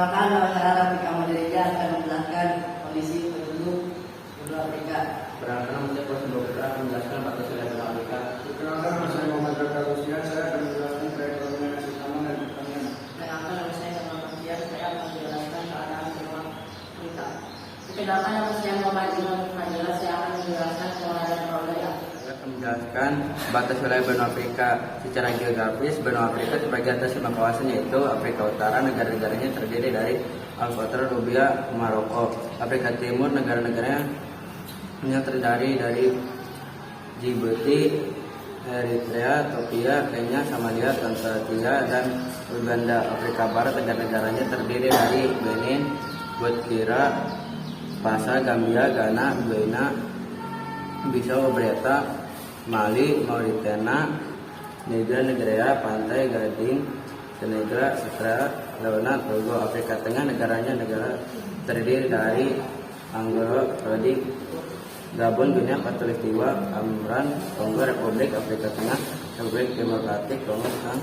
Perkenalkan, nama saya Rafiq Ahmad Reza akan menjelaskan kondisi penduduk benua Afrika. Perkenalkan, nama saya Kosim Bokra akan menjelaskan batas wilayah benua Afrika. Perkenalkan, nama saya Muhammad Raka Rusdian, saya akan menjelaskan perekonomian nasi taman dan pertanian. Perkenalkan, nama saya Muhammad Fian, saya akan menjelaskan keadaan benua Afrika. Perkenalkan, nama saya Muhammad Imam Fadila, saya akan menjelaskan flora dan fauna di Afrika. Saya akan menjelaskan batas wilayah benua Afrika. Secara geografis, benua Afrika terbagi atas 5 kawasan, yaitu Afrika Utara, negara-negaranya terdiri dari Alfatra, Nubia, Maroko. Afrika Timur, negara-negaranya terdiri dari Djibouti, Eritrea, Ethiopia, Kenya, Somalia, Tanzania, dan Uganda. Afrika Barat, negara-negaranya terdiri dari Benin, Botswana, Fasa, Gambia, Ghana, Guinea, Bissau, Breta, Mali, Mauritania, Niger, Nigeria, Pantai Gading, Senegal, Sierra Leone, Togo. Afrika Tengah, negara terdiri dari Angola, Rhodesia, Gabon, Guinea Khatulistiwa, Cameroon, Kongo, Republik Afrika Tengah, Republik Demokratik Kongo, dan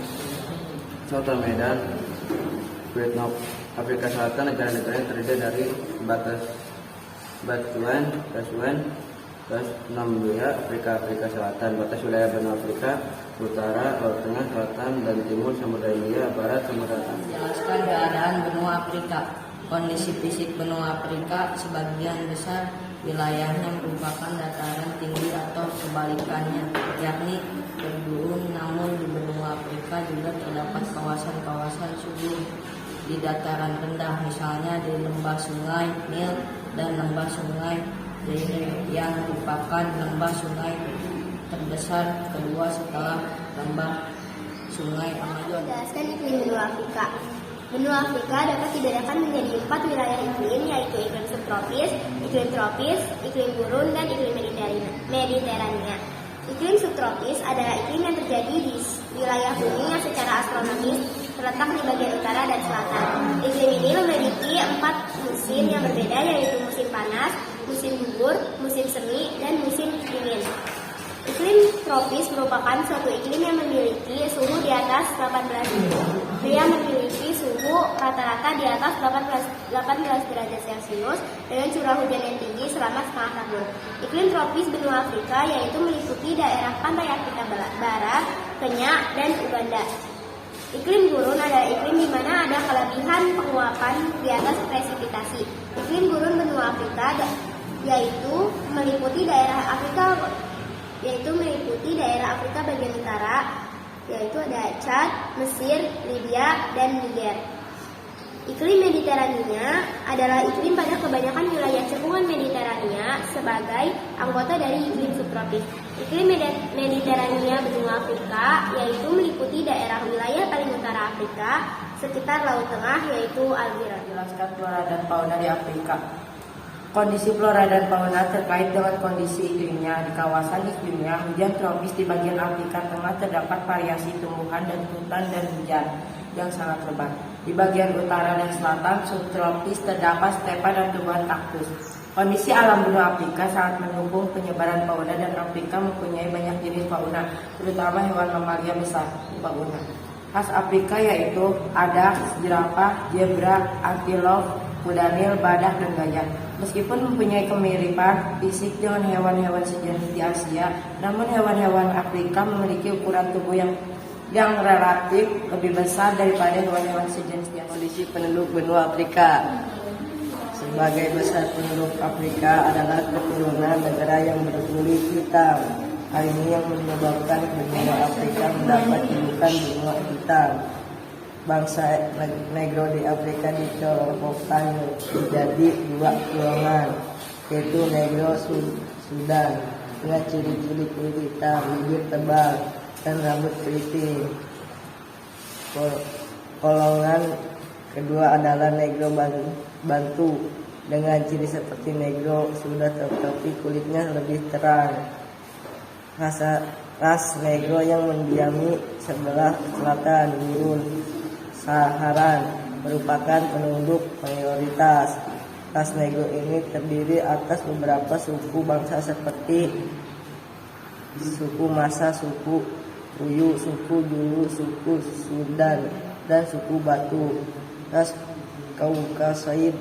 South Medan, Vietnam. Afrika Selatan, negara-negara terdiri dari Botswana, Namibia, Afrika Selatan. Batas wilayah benua Afrika: Utara, Laut Tengah, Selatan, dan Timur Samudra Hindia, Barat Samudra Atlantik. Jelaskan keadaan benua Afrika. Kondisi fisik benua Afrika, sebagian besar wilayahnya merupakan dataran tinggi atau kebalikannya, yakni bergurun. Namun di benua Afrika juga terdapat kawasan-kawasan subur di dataran rendah, misalnya di lembah sungai Nil dan lembah sungai Zaire, yang merupakan lembah sungai terbesar kedua setelah lembah sungai Amazon. Jelaskan iklim benua Afrika. Benua Afrika dapat dibedakan menjadi 4 wilayah iklim, yaitu iklim subtropis, iklim tropis, iklim gurun, dan iklim Mediterania. Iklim subtropis adalah iklim yang terjadi di wilayah bumi yang secara astronomis terletak di bagian utara dan selatan. Iklim ini memiliki 4 musim yang berbeda, yaitu musim panas, musim gugur, musim semi, dan musim dingin. Iklim tropis merupakan suatu iklim yang memiliki suhu di atas 18 suhu rata-rata di atas 18 derajat Celcius dengan curah hujan yang tinggi selama setengah tahun. Iklim tropis benua Afrika yaitu meliputi daerah pantai Afrika Barat, Kenya, dan Uganda. Iklim gurun adalah iklim di mana ada kelebihan penguapan di atas presipitasi. Iklim gurun benua Afrika yaitu meliputi daerah Afrika bagian utara, yaitu ada Chad, Mesir, Libya, dan Niger. Iklim Mediterania adalah iklim pada kebanyakan wilayah cekungan Mediterania sebagai anggota dari iklim subtropis. Iklim Mediterania benua Afrika yaitu meliputi daerah wilayah paling utara Afrika sekitar Laut Tengah, yaitu Algeria. Jelaskan flora dan fauna di Afrika. Kondisi flora dan fauna terkait dengan kondisi iklimnya. Di kawasan iklimnya hujan tropis di bagian Afrika Tengah terdapat variasi tumbuhan dan hutan dan hujan yang sangat lebat. Di bagian utara dan selatan subtropis terdapat stepa dan tumbuhan kaktus. Kondisi alam benua Afrika sangat mendukung penyebaran fauna, dan Afrika mempunyai banyak jenis fauna, terutama hewan mamalia besar fauna. Khas Afrika yaitu ada jerapah, zebra, antelope, kuda Nil, badak, dan gajah. Meskipun mempunyai kemiripan fisik dengan hewan-hewan sejenis di Asia, namun hewan-hewan Afrika memiliki ukuran tubuh yang relatif lebih besar daripada hewan-hewan sejenis di Asia. Kondisi penduduk benua Afrika. Sebagai besar penduduk Afrika adalah keturunan negara yang berkulit hitam. Hal ini yang menyebabkan benua Afrika mendapat julukan benua hitam. Bangsa Negro di Afrika dikelompokkan menjadi 2 golongan, yaitu Negro Sudan dengan ciri-ciri kulit hitam, bibir tebal, dan rambut keriting. Golongan kedua adalah Negro Bantu dengan ciri seperti Negro Sudan, tetapi kulitnya lebih terang. Ras Negro yang mendiami sebelah selatan gurun Saharan merupakan penduduk mayoritas. Ras Negro ini terdiri atas beberapa suku bangsa seperti suku Masa, suku Uyu, suku Julu, suku Sudan, dan suku Batu. Ras Kaukasoid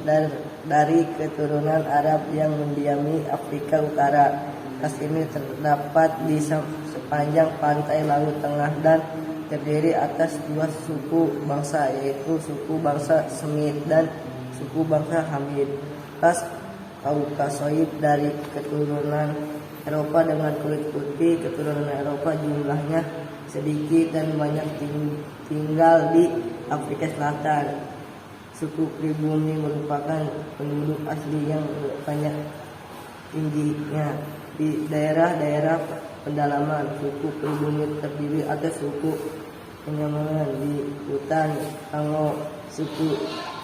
dari keturunan Arab yang mendiami Afrika Utara. Ras ini terdapat di sepanjang pantai Laut Tengah dan terdiri atas dua suku bangsa, yaitu suku bangsa Semit dan suku bangsa Hamid. Ras Kaukasoid dari keturunan Eropa dengan kulit putih. Keturunan Eropa jumlahnya sedikit dan banyak tinggal di Afrika Selatan. Suku pribumi merupakan penduduk asli yang banyak tingginya di daerah-daerah pedalaman. Suku pribumi terdiri atas suku Penyamangan di hutan Tango, suku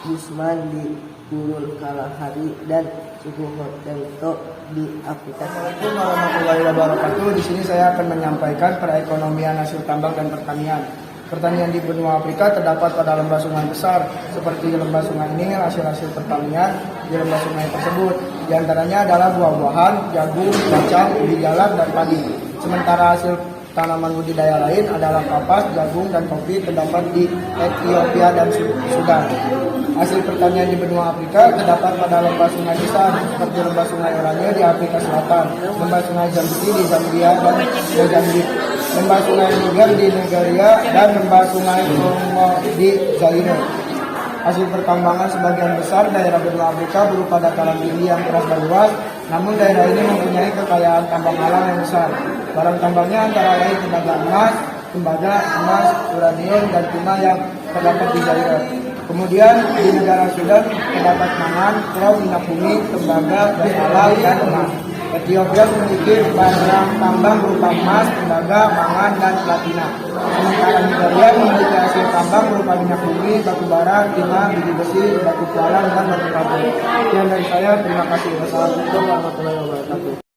Gusman di Gurun Kalahari, dan suku Hottentot di Afrika Selatan. Assalamualaikum warahmatullahi wabarakatuh. Di sini saya akan menyampaikan perekonomian hasil tambang dan pertanian. Pertanian di benua Afrika terdapat pada lembah sungai besar seperti lembah sungai Nil. Hasil-hasil pertanian di lembah sungai tersebut di antaranya adalah buah-buahan, jagung, kacang, ubi jalar, dan padi. Sementara hasil tanaman budidaya lain adalah kapas, jagung, dan kopi terdapat di Ethiopia dan Sudan. Hasil pertanian di benua Afrika terdapat pada lembah sungai besar seperti lembah sungai Oranye di Afrika Selatan, lembah sungai Zambezi di Zambia dan Mozambik, lembah sungai Niger di Nigeria, dan lembah sungai Congo di Zaire. Hasil pertambangan sebagian besar daerah benua Afrika berupa dataran tinggi yang keras dan luas, namun daerah ini mempunyai kekayaan tambang alam yang besar. Barang tambangnya antara lain tembaga emas, uranium, dan timah yang terdapat di Zaire. Kemudian di negara Sudan terdapat mangan, pulau, minyak bumi, tembaga, gas alam, dan emas. Ethiopia memiliki barang tambang berupa emas, tembaga, mangan, dan platina. Sementara Nigeria memiliki hasil tambang berupa minyak bumi, batu bara, timah, biji besi, batu kualang, dan batu kapur. Sekian dari saya, terima kasih. Wassalamualaikum warahmatullahi wabarakatuh.